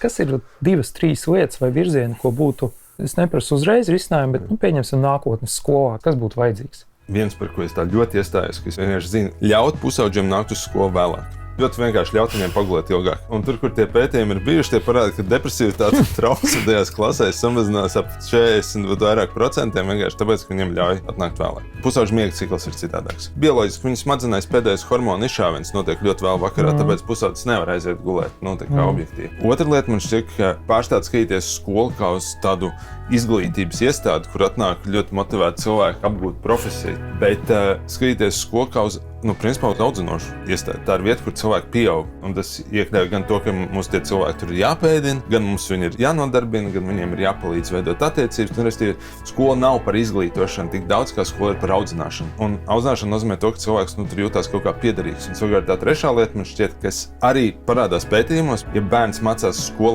Kas ir 2-3 lietas vai virzieni, ko būtu, es neprasu uzreiz risinājumu, bet pieņemsim nākotnes skolā, kas būtu vajadzīgs? Viens, par ko es tā ļoti iestājos, ka es vienkārši zinu, ļaut pusaudžiem nākt uz skolu vēlāk. Ļoti vienkārši ļaut viņiem pagulēt ilgāk. Un tur, kur tie pētījumi ir bijuši, tie parāda, ka depresivitāte un traumas vidējās klasēs samazinās ap 40 vai vairāk procentiem vienkārši tāpēc, ka viņiem ļauj atnākt vēlāk. Pusauģu miega cikls ir citādāks. Bioloģiski viņas smadzenēs pēdējais hormonu izšāviens notiek ļoti vēl vakarā, tāpēc pusaudzis nevar aiziet gulēt, tā kā objektīvi. Otra lieta man šķiet, ka pārstāt skatīties skolu kā uz tādu izglītības iestādi, kur atnāk ļoti motivēti cilvēki apgūt profesiju, bet skatīties skolu kā uz principā audzinošu iestādi. Tā ir vieta, kur cilvēki pieaug, un tas iekļauj gan to, ka mums tie cilvēki tur ir jāpēdina, gan mums viņi ir jānodarbina, gan viņiem ir jāpalīdz veidot attiecības. Skola nav par izglītošanu tik daudz, kā skola ir par audzināšanu. Un audzināšana nozīmē to, ka cilvēks tur jūtās kaut kā piederīgs. Un savukārt tā trešā lieta man šķiet, kas arī parādās pētījumos, ja bērns mācās skolā